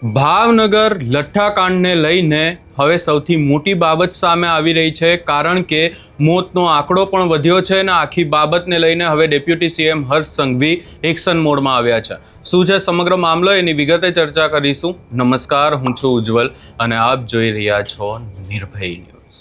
ભાવનગર લઠ્ઠાકાંડને લઈને હવે સૌથી મોટી બાબત સામે આવી રહી છે, કારણ કે મોતનો આંકડો પણ વધ્યો છે અને આખી બાબતને લઈને હવે deputy CM Harsh Sanghavi action મોડમાં આવ્યા છે. શું છે સમગ્ર મામલો, એની વિગતે ચર્ચા કરીશું. નમસ્કાર, હું છું ઉજ્જવલ અને આપ જોઈ રહ્યા છો નિર્ભય ન્યૂઝ.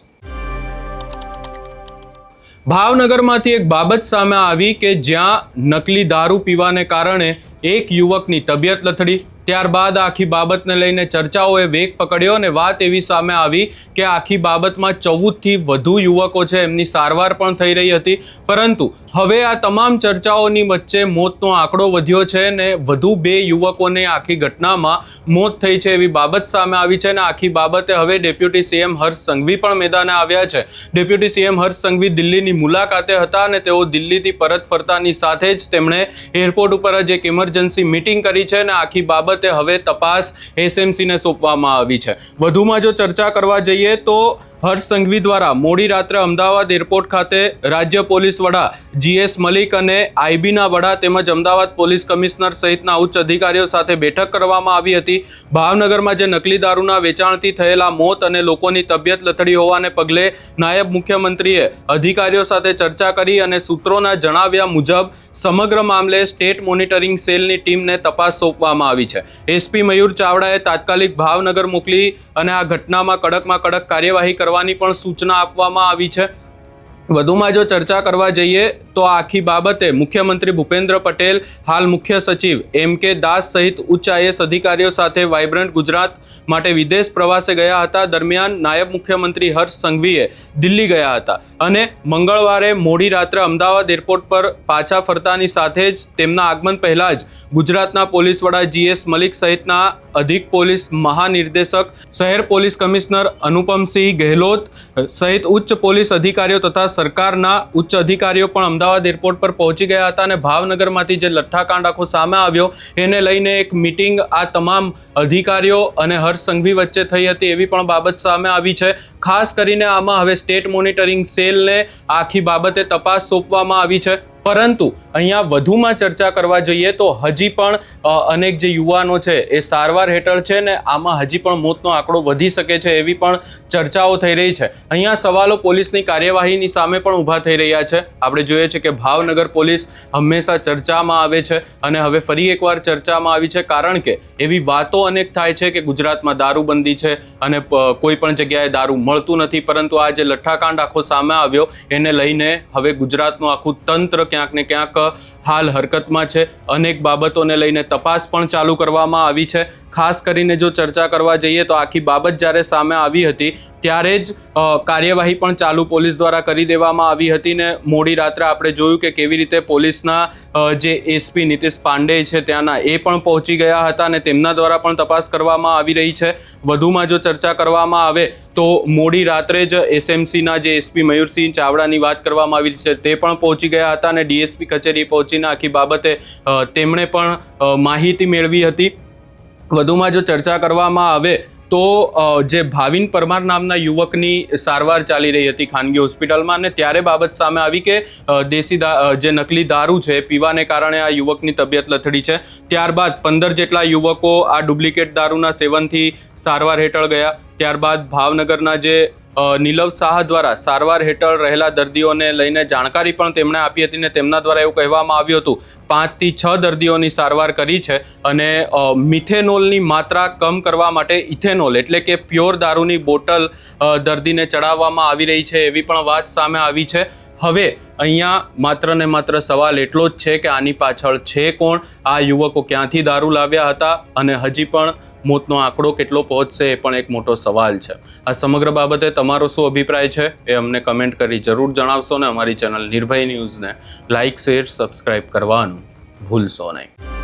ભાવનગરમાંથી એક બાબત સામે આવી કે જ્યાં નકલી દારૂ પીવાને કારણે એક યુવકની તબિયત લથડી. ત્યારબાદ આખી બાબતને લઈને ચર્ચાઓએ વેગ પકડ્યો અને વાત એવી સામે આવી કે આખી બાબતમાં 14થી વધુ યુવકો છે, એમની સારવાર પણ થઈ રહી હતી. પરંતુ હવે આ તમામ ચર્ચાઓની વચ્ચે મોતનો આંકડો વધ્યો છે અને વધુ 2 યુવકોને આખી ઘટનામાં મોત થઈ છે એવી બાબત સામે આવી છે. અને આખી બાબતે હવે ડેપ્યુટી સીએમ હર્ષ સંઘવી પણ મેદાને આવ્યા છે. ડેપ્યુટી સીએમ હર્ષ સંઘવી દિલ્હીની મુલાકાતે હતા અને તેઓ દિલ્હીથી પરત ફરતાની સાથે જ તેમણે એરપોર્ટ ઉપર જ એક ઇમરજન્સી મીટિંગ કરી છે અને આખી બાબત હવે તપાસ એસએમસીને સોંપવામાં આવી છે. વધુમાં જો ચર્ચા કરવા જઈએ તો હર્ષ સંઘવી દ્વારા મોડી રાત્રે અમદાવાદ એરપોર્ટ ખાતે રાજ્ય પોલીસ વડા GS મલિક અને આઈબીના વડા તેમજ અમદાવાદ પોલીસ કમિશનર સહિતના ઉચ્ચ અધિકારીઓ સાથે બેઠક કરવામાં આવી હતી. ભાવનગરમાં જે નકલી દારૂના વેચાણથી થયેલા મોત અને લોકોની તબિયત લથડી હોવાને પગલે નાયબ મુખ્યમંત્રીએ અધિકારીઓ સાથે ચર્ચા કરી અને સૂત્રોના જણાવ્યા મુજબ સમગ્ર મામલે સ્ટેટ મોનિટરિંગ સેલની ટીમને તપાસ સોંપવામાં આવી છે. એસપી મયુર ચાવડાએ તાત્કાલિક ભાવનગર મોકલી અને આ ઘટનામાં કડકમાં કડક કાર્યવાહી કરવાની પણ સૂચના આપવામાં આવી છે. વધુમાં જો ચર્ચા કરવા જઈએ તો આખી બાબતે મુખ્યમંત્રી ભૂપેન્દ્ર પટેલ, હાલ મુખ્ય સચિવ MK દાસ સહિત ઉચ્ચ IAS અધિકારીઓ સાથે વાઇબ્રન્ટ ગુજરાત માટે વિદેશ પ્રવાસે ગયા હતા. દરમિયાન નાયબ મુખ્યમંત્રી હર્ષ સંઘવીએ દિલ્હી ગયા હતા અને મંગળવારે મોડી રાત્રે અમદાવાદ એરપોર્ટ પર પાછા ફરતાની સાથે જ તેમના આગમન પહેલા જ ગુજરાતના પોલીસ વડા GS મલિક સહિતના અધિક પોલીસ મહાનિર્દેશક, શહેર પોલીસ કમિશનર અનુપમસિંહ ગેહલોત સહિત ઉચ્ચ પોલીસ અધિકારીઓ તથા સરકારના ઉચ્ચ અધિકારીઓ પણ અમદાવાદ એરપોર્ટ પર પહોંચી ગયા હતા અને ભાવનગરમાંથી જે લઠ્ઠાકાંડ આખો સામે આવ્યો એને લઈને એક મીટિંગ આ તમામ અધિકારીઓ અને હર્ષ સંઘવી વચ્ચે થઈ હતી એવી પણ બાબત સામે આવી છે. ખાસ કરીને આમાં હવે સ્ટેટ મોનિટરિંગ સેલને આખી બાબતે તપાસ સોંપવામાં આવી છે. પરંતુ અહીંયા વધુમાં ચર્ચા કરવા જઈએ તો હજી પણ અનેક જે યુવાનો છે એ સારવાર હેઠળ છે ને આમાં હજી પણ મોતનો આંકડો વધી શકે છે એવી પણ ચર્ચાઓ થઈ રહી છે. અહીંયા સવાલો પોલીસની કાર્યવાહીની સામે પણ ઊભા થઈ રહ્યા છે. આપણે જોઈએ છે કે ભાવનગર પોલીસ હંમેશા ચર્ચામાં આવે છે અને હવે ફરી એકવાર ચર્ચામાં આવી છે, કારણ કે એવી વાતો અનેક થાય છે કે ગુજરાતમાં દારૂબંધી છે અને કોઈ પણ જગ્યાએ દારૂ મળતું નથી. પરંતુ આ જે લઠ્ઠાકાંડ આખો સામે આવ્યો એને લઈને હવે ગુજરાતનું આખું તંત્ર ક્યાંક ને ક્યાંક હાલ હરકતમાં છે. અનેક બાબતોને લઈને તપાસ પણ ચાલુ કરવામાં આવી છે. ખાસ કરીને જો ચર્ચા કરવા જઈએ તો આખી બાબત જ્યારે સામે આવી હતી ત્યારે જ કાર્યવાહી પણ ચાલુ પોલીસ દ્વારા કરી દેવામાં આવી હતી ને મોડી રાત્રે આપણે જોયું કે કેવી રીતે પોલીસના જે SP નીતિશ પાંડે છે ત્યાંના એ પણ પહોંચી ગયા હતા અને તેમના દ્વારા પણ તપાસ કરવામાં આવી રહી છે. વધુમાં જો ચર્ચા કરવામાં આવે તો મોડી રાત્રે જ SMCના જે SP મયુરસિંહ ચાવડાની વાત કરવામાં આવી છે તે પણ પહોંચી ગયા હતા અને DSP કચેરી પહોંચીને આખી બાબતે તેમણે પણ માહિતી મેળવી હતી. વધુમાં જો ચર્ચા કરવામાં આવે તો જે ભાવિન પરમાર નામના યુવકની સારવાર ચાલી રહી હતી ખાનગી હોસ્પિટલમાં અને ત્યારે બાબત સામે આવી કે જે નકલી દારૂ છે પીવાને કારણે આ યુવકની તબિયત લથડી છે. ત્યારબાદ 15 જેટલા યુવકો આ ડુપ્લિકેટ દારૂના સેવનથી સારવાર હેઠળ ગયા. ત્યારબાદ ભાવનગરના જે નીલવ શાહ દ્વારા સારવાર હેઠળ રહેલા દર્દીઓને લઈને જાણકારી પણ તેમણે આપી હતી ને તેમના દ્વારા એવું કહેવામાં આવ્યું હતું 5 થી 6 દર્દીઓની સારવાર કરી છે અને મિથેનોલની માત્રા કમ કરવા માટે ઇથેનોલ એટલે કે પ્યોર દારૂની બોટલ દર્દીને ચડાવવામાં આવી રહી છે એવી પણ વાત સામે આવી છે. હવે અહીંયા માત્ર ને માત્ર સવાલ એટલો જ છે કે આની પાછળ છે કોણ, આ યુવકો ક્યાંથી દારૂ લાવ્યા હતા અને હજી પણ મોતનો આંકડો કેટલો પહોંચશે એ પણ એક મોટો સવાલ છે. આ સમગ્ર બાબતે તમારો શું અભિપ્રાય છે એ અમને કમેન્ટ કરી જરૂર જણાવશો ને અમારી ચેનલ નિર્ભય ન્યૂઝને લાઇક, શેર, સબસ્ક્રાઇબ કરવાનું ભૂલશો નહીં.